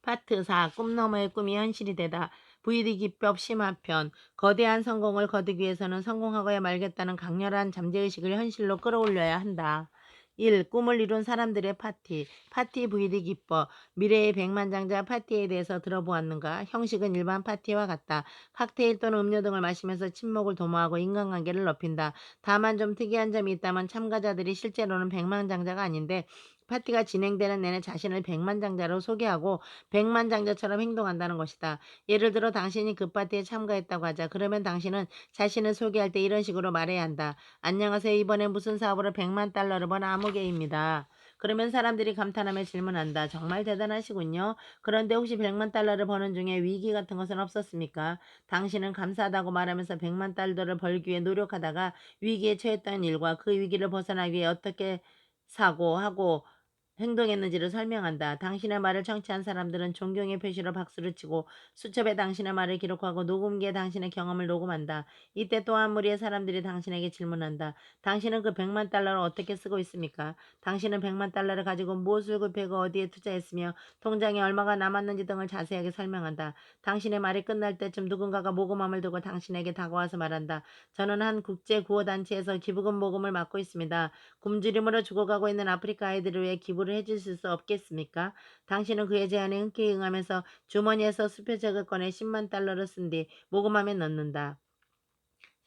파트 4. 꿈 너머의 꿈이 현실이 되다. VD 기법 심화편. 거대한 성공을 거두기 위해서는 성공하고야 말겠다는 강렬한 잠재의식을 현실로 끌어올려야 한다. 1. 꿈을 이룬 사람들의 파티. 파티 VD 기법. 미래의 백만장자 파티에 대해서 들어보았는가? 형식은 일반 파티와 같다. 칵테일 또는 음료 등을 마시면서 친목을 도모하고 인간관계를 높인다. 다만 좀 특이한 점이 있다면 참가자들이 실제로는 백만장자가 아닌데 파티가 진행되는 내내 자신을 백만장자로 소개하고 백만장자처럼 행동한다는 것이다. 예를 들어 당신이 그 파티에 참가했다고 하자. 그러면 당신은 자신을 소개할 때 이런 식으로 말해야 한다. 안녕하세요. 이번에 무슨 사업으로 100만 달러를 번 아무개입니다. 그러면 사람들이 감탄하며 질문한다. 정말 대단하시군요. 그런데 혹시 100만 달러를 버는 중에 위기 같은 것은 없었습니까? 당신은 감사하다고 말하면서 100만 달러를 벌기 위해 노력하다가 위기에 처했던 일과 그 위기를 벗어나기 위해 어떻게 사고하고 행동했는지를 설명한다. 당신의 말을 청취한 사람들은 존경의 표시로 박수를 치고 수첩에 당신의 말을 기록하고 녹음기에 당신의 경험을 녹음한다. 이때 또 한 무리의 사람들이 당신에게 질문한다. 당신은 그 100만 달러를 어떻게 쓰고 있습니까? 당신은 100만 달러를 가지고 무엇을 구입하고 어디에 투자했으며 통장에 얼마가 남았는지 등을 자세하게 설명한다. 당신의 말이 끝날 때쯤 누군가가 모금함을 두고 당신에게 다가와서 말한다. 저는 한 국제구호단체에서 기부금 모금을 맡고 있습니다. 굶주림으로 죽어가고 있는 아프리카 아이들을 위해 기부를 해주실 수 없겠습니까? 당신은 그의 제안에 흔쾌히 응하면서 주머니에서 수표책을 꺼내 10만 달러를 쓴 뒤 모금함에 넣는다.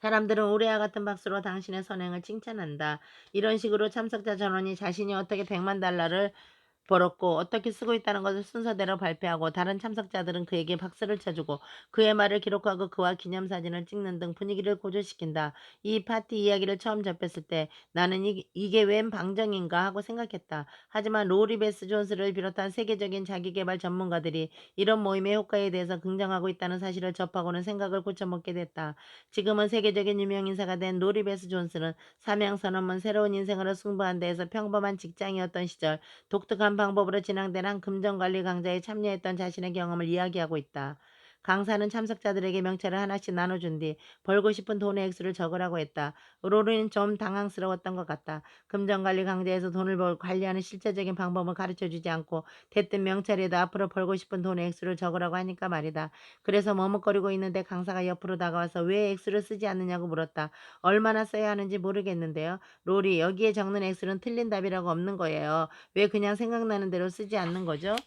사람들은 우레와 같은 박수로 당신의 선행을 칭찬한다. 이런 식으로 참석자 전원이 자신이 어떻게 100만 달러를 벌었고 어떻게 쓰고 있다는 것을 순서대로 발표하고 다른 참석자들은 그에게 박수를 쳐주고 그의 말을 기록하고 그와 기념사진을 찍는 등 분위기를 고조시킨다. 이 파티 이야기를 처음 접했을 때 나는 이게 웬 방정인가 하고 생각했다. 하지만 로리 베스 존스를 비롯한 세계적인 자기계발 전문가들이 이런 모임의 효과에 대해서 긍정하고 있다는 사실을 접하고는 생각을 고쳐먹게 됐다. 지금은 세계적인 유명인사가 된 로리 베스 존스는 사명선언문 새로운 인생으로 승부한 데에서 평범한 직장이었던 시절 독특한 방법으로 진행된 한 금전관리 강좌에 참여했던 자신의 경험을 이야기하고 있다. 강사는 참석자들에게 명찰을 하나씩 나눠준 뒤 벌고 싶은 돈의 액수를 적으라고 했다. 로리는 좀 당황스러웠던 것 같다. 금전관리 강좌에서 돈을 관리하는 실제적인 방법을 가르쳐주지 않고 대뜸 명찰에도 앞으로 벌고 싶은 돈의 액수를 적으라고 하니까 말이다. 그래서 머뭇거리고 있는데 강사가 옆으로 다가와서 왜 액수를 쓰지 않느냐고 물었다. 얼마나 써야 하는지 모르겠는데요. 로리, 여기에 적는 액수는 틀린 답이라고 없는 거예요. 왜 그냥 생각나는 대로 쓰지 않는 거죠?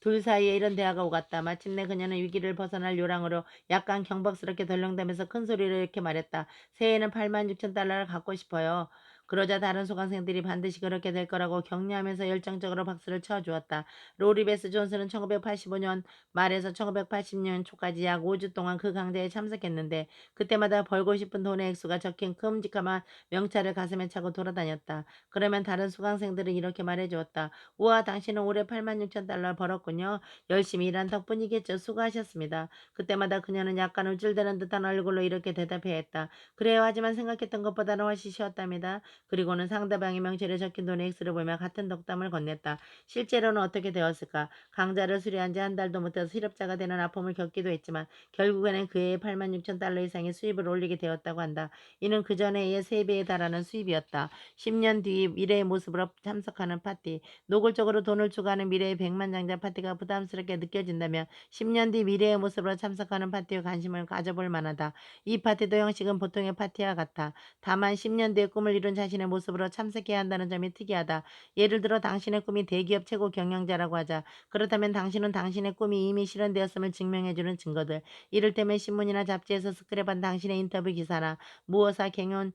둘 사이에 이런 대화가 오갔다. 마침내 그녀는 위기를 벗어날 요랑으로 약간 경박스럽게 덜렁대면서 큰 소리로 이렇게 말했다. 새해에는 8만 6천 달러를 갖고 싶어요. 그러자 다른 수강생들이 반드시 그렇게 될 거라고 격려하면서 열정적으로 박수를 쳐주었다. 로리 베스 존슨은 1985년 말에서 1980년 초까지 약 5주 동안 그 강좌에 참석했는데 그때마다 벌고 싶은 돈의 액수가 적힌 큼직한 명찰을 가슴에 차고 돌아다녔다. 그러면 다른 수강생들은 이렇게 말해주었다. 우와, 당신은 올해 8만 6천 달러 벌었군요. 열심히 일한 덕분이겠죠. 수고하셨습니다. 그때마다 그녀는 약간 우쭐대는 듯한 얼굴로 이렇게 대답해야 했다. 그래요. 하지만 생각했던 것보다는 훨씬 쉬웠답니다. 그리고는 상대방의 명찰에 적힌 돈의 액수를 보며 같은 덕담을 건넸다. 실제로는 어떻게 되었을까? 강좌를 수료한 지 한 달도 못해서 실업자가 되는 아픔을 겪기도 했지만 결국에는 그의 8만 6천 달러 이상의 수입을 올리게 되었다고 한다. 이는 그 전에의 3배에 달하는 수입이었다. 10년 뒤 미래의 모습으로 참석하는 파티. 노골적으로 돈을 추구하는 미래의 백만장자 파티가 부담스럽게 느껴진다면 10년 뒤 미래의 모습으로 참석하는 파티에 관심을 가져볼 만하다. 이 파티도 형식은 보통의 파티와 같아. 다만 10년 뒤의 꿈을 이룬 자신의 모습으로 참석해야 한다는 점이 특이하다. 예를 들어 당신의 꿈이 대기업 최고 경영자라고 하자. 그렇다면 당신은 당신의 꿈이 이미 실현되었음을 증명해주는 증거들. 이를테면 신문이나 잡지에서 스크랩한 당신의 인터뷰 기사나 무어사 경영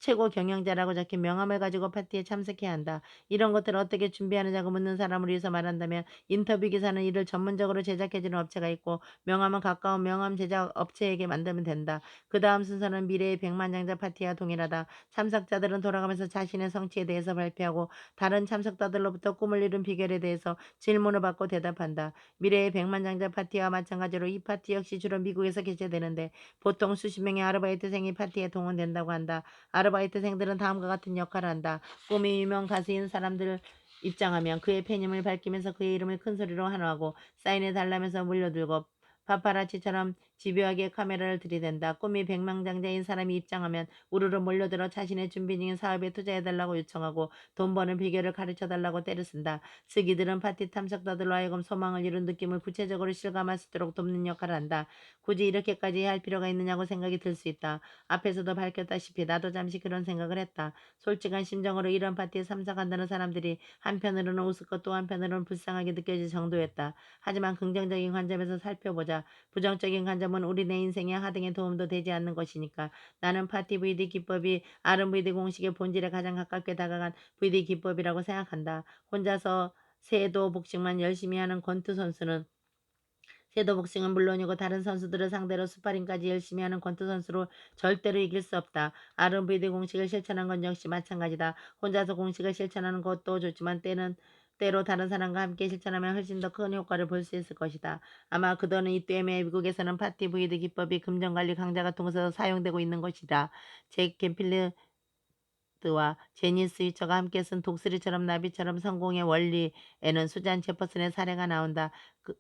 최고 경영자라고 적힌 명함을 가지고 파티에 참석해야 한다. 이런 것들을 어떻게 준비하느냐고 묻는 사람을 위해서 말한다면 인터뷰 기사는 이를 전문적으로 제작해주는 업체가 있고 명함은 가까운 명함 제작 업체에게 만들면 된다. 그 다음 순서는 미래의 백만장자 파티와 동일하다. 참석자들은 돌아가면서 자신의 성취에 대해서 발표하고 다른 참석자들로부터 꿈을 이룬 비결에 대해서 질문을 받고 대답한다. 미래의 백만장자 파티와 마찬가지로 이 파티 역시 주로 미국에서 개최되는데 보통 수십 명의 아르바이트생이 파티에 동원된다고 한다. 아르바이트생들은 다음과 같은 역할을 한다. 꿈이 유명 가수인 사람들을 입장하면 그의 팬임을 밝히면서 그의 이름을 큰 소리로 환호하고 사인해 달라면서 물려들고 파파라치처럼 집요하게 카메라를 들이댄다. 꿈이 백망장자인 사람이 입장하면 우르르 몰려들어 자신의 준비 중인 사업에 투자해달라고 요청하고 돈 버는 비결을 가르쳐달라고 때를 쓴다. 슬기들은 파티 참석자들로 하여금 소망을 이룬 느낌을 구체적으로 실감할 수 있도록 돕는 역할을 한다. 굳이 이렇게까지 해야 할 필요가 있느냐고 생각이 들 수 있다. 앞에서도 밝혔다시피 나도 잠시 그런 생각을 했다. 솔직한 심정으로 이런 파티에 참석한다는 사람들이 한편으로는 우습고 또 한편으로는 불쌍하게 느껴질 정도였다. 하지만 긍정적인 관점에서 살펴보자. 부정적인 관점은 우리 내 인생의 하등에 도움도 되지 않는 것이니까. 나는 파티 VD 기법이 RVD 공식의 본질에 가장 가깝게 다가간 VD 기법이라고 생각한다. 혼자서 세도 복식만 열심히 하는 권투 선수는 섀도우 복싱은 물론이고 다른 선수들을 상대로 스파링까지 열심히 하는 권투 선수로 절대로 이길 수 없다. RVD 공식을 실천한 건 역시 마찬가지다. 혼자서 공식을 실천하는 것도 좋지만 때로 다른 사람과 함께 실천하면 훨씬 더 큰 효과를 볼 수 있을 것이다. 아마 그동안 이 때문에 미국에서는 파티 VD 기법이 금전관리 강좌가 통해서 사용되고 있는 것이다. 잭 캔필드 와 제니스 위처가 함께 쓴 독수리처럼 나비처럼 성공의 원리에는 수잔 제퍼슨의 사례가 나온다.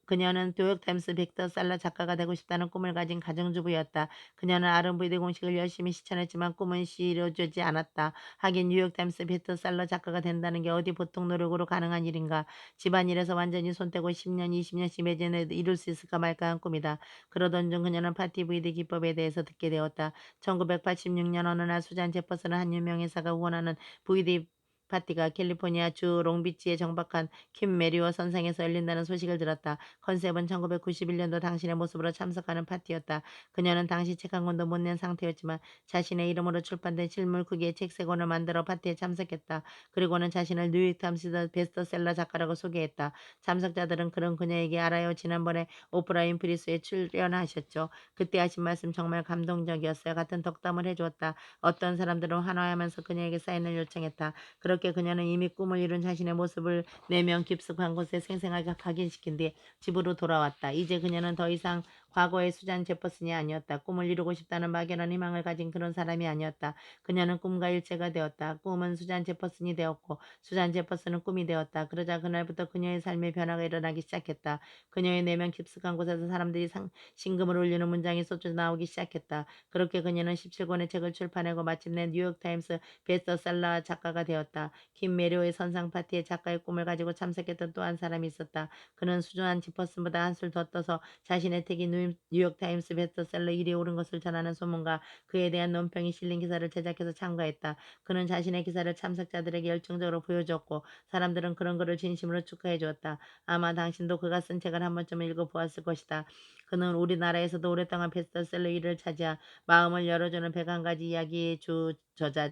그녀는 뉴욕타임스 벡터셀러 작가가 되고 싶다는 꿈을 가진 가정주부였다. 그녀는 RVD 공식을 열심히 실천했지만 꿈은 이루어지지 않았다. 하긴 뉴욕타임스 베스트셀러 작가가 된다는 게 어디 보통 노력으로 가능한 일인가. 집안일에서 완전히 손 떼고 10년, 20년씩 매진해 이룰 수 있을까 말까 한 꿈이다. 그러던 중 그녀는 파티 VD 기법에 대해서 듣게 되었다. 1986년 어느 날 수잔 제퍼슨은 한 유명 회사가 후원하는 VD 파티가 캘리포니아 주 롱비치에 정박한 킴 메리워 선상에서 열린다는 소식을 들었다. 컨셉은 1991년도 당신의 모습으로 참석하는 파티였다. 그녀는 당시 책 한 권도 못 낸 상태였지만 자신의 이름으로 출판된 실물 크기의 책 세 권을 만들어 파티에 참석했다. 그리고는 자신을 뉴욕타임스 베스트셀러 작가라고 소개했다. 참석자들은 그런 그녀에게 알아요. 지난번에 오프라 윈프리스에 출연하셨죠. 그때 하신 말씀 정말 감동적이었어요. 같은 덕담을 해주었다. 어떤 사람들은 환호하면서 그녀에게 사인을 요청했다. 그렇게 그녀는 이미 꿈을 이룬 자신의 모습을 내면 깊숙한 곳에 생생하게 각인시킨 뒤 집으로 돌아왔다. 이제 그녀는 더 이상 과거의 수잔 제퍼슨이 아니었다. 꿈을 이루고 싶다는 막연한 희망을 가진 그런 사람이 아니었다. 그녀는 꿈과 일체가 되었다. 꿈은 수잔 제퍼슨이 되었고 수잔 제퍼슨은 꿈이 되었다. 그러자 그날부터 그녀의 삶의 변화가 일어나기 시작했다. 그녀의 내면 깊숙한 곳에서 사람들이 심금을 울리는 문장이 쏟아져 나오기 시작했다. 그렇게 그녀는 17권의 책을 출판하고 마침내 뉴욕타임스 베스트셀러 작가가 되었다. 김 메리오의 선상 파티에 작가의 꿈을 가지고 참석했던 또 한 사람이 있었다. 그는 수준한 지퍼슨보다 한술 더 떠서 자신의 책이 뉴욕타임스 베스트셀러 1위에 오른 것을 전하는 소문과 그에 대한 논평이 실린 기사를 제작해서 참가했다. 그는 자신의 기사를 참석자들에게 열정적으로 보여주었고 사람들은 그런 그를 진심으로 축하해 주었다. 아마 당신도 그가 쓴 책을 한 번쯤 읽어보았을 것이다. 그는 우리나라에서도 오랫동안 베스트셀러 1위를 차지한 마음을 열어주는 101가지 이야기의 주 저자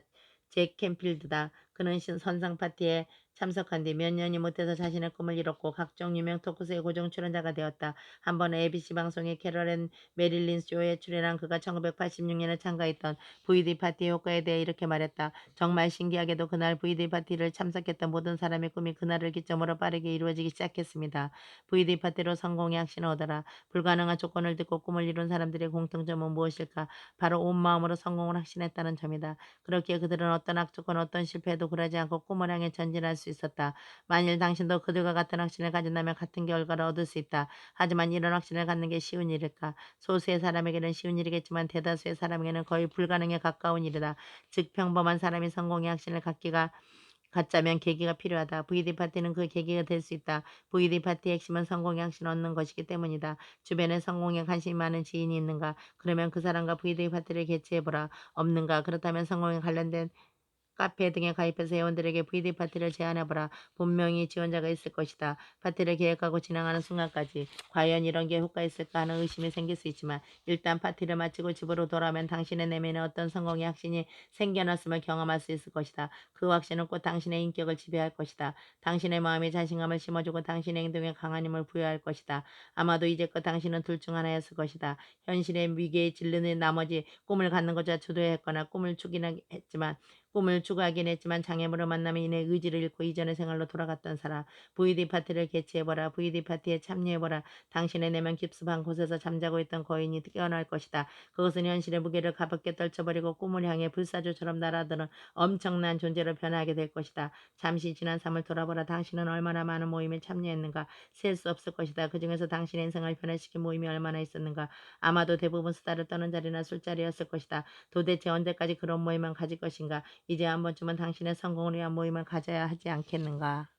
잭 캔필드다. 그는 선상 파티에 참석한 뒤 몇 년이 못해서 자신의 꿈을 이뤘고 각종 유명 토크쇼의 고정 출연자가 되었다. 한 번 ABC 방송의 캐럴앤 메릴린 쇼에 출연한 그가 1986년에 참가했던 VD 파티의 효과에 대해 이렇게 말했다. 정말 신기하게도 그날 VD 파티를 참석했던 모든 사람의 꿈이 그날을 기점으로 빠르게 이루어지기 시작했습니다. VD 파티로 성공의 확신을 얻어라. 불가능한 조건을 듣고 꿈을 이룬 사람들의 공통점은 무엇일까? 바로 온 마음으로 성공을 확신했다는 점이다. 그렇기에 그들은 어떤 악조건 어떤 실패에도 굴하지 않고 꿈을 향해 전진할 수 있었다. 만일 당신도 그들과 같은 확신을 가진다면 같은 결과를 얻을 수 있다. 하지만 이런 확신을 갖는 게 쉬운 일일까? 소수의 사람에게는 쉬운 일이겠지만 대다수의 사람에게는 거의 불가능에 가까운 일이다. 즉 평범한 사람이 성공의 확신을 갖자면 계기가 필요하다. VD 파티는 그 계기가 될 수 있다. VD 파티의 핵심은 성공의 확신을 얻는 것이기 때문이다. 주변에 성공에 관심이 많은 지인이 있는가? 그러면 그 사람과 VD 파티를 개최해보라. 없는가? 그렇다면 성공에 관련된 카페 등에 가입해서 회원들에게 VD 파티를 제안해보라. 분명히 지원자가 있을 것이다. 파티를 계획하고 진행하는 순간까지 과연 이런 게 효과 있을까 하는 의심이 생길 수 있지만 일단 파티를 마치고 집으로 돌아오면 당신의 내면에 어떤 성공의 확신이 생겨났음을 경험할 수 있을 것이다. 그 확신은 곧 당신의 인격을 지배할 것이다. 당신의 마음에 자신감을 심어주고 당신의 행동에 강한 힘을 부여할 것이다. 아마도 이제껏 당신은 둘 중 하나였을 것이다. 현실의 위기에 질리는 나머지 꿈을 갖는 것조차 주도했거나 꿈을 추기는 했지만 꿈을 추구하긴 했지만 장애물을 만나며 인해 의지를 잃고 이전의 생활로 돌아갔던 사람. VD 파티를 개최해보라. VD 파티에 참여해보라. 당신의 내면 깊숙한 곳에서 잠자고 있던 거인이 깨어날 것이다. 그것은 현실의 무게를 가볍게 떨쳐버리고 꿈을 향해 불사조처럼 날아드는 엄청난 존재로 변하게 될 것이다. 잠시 지난 삶을 돌아보라. 당신은 얼마나 많은 모임에 참여했는가. 셀 수 없을 것이다. 그중에서 당신의 인생을 변화시킨 모임이 얼마나 있었는가. 아마도 대부분 수다를 떠는 자리나 술자리였을 것이다. 도대체 언제까지 그런 모임만 가질 것인가. 이제 한 번쯤은 당신의 성공을 위한 모임을 가져야 하지 않겠는가.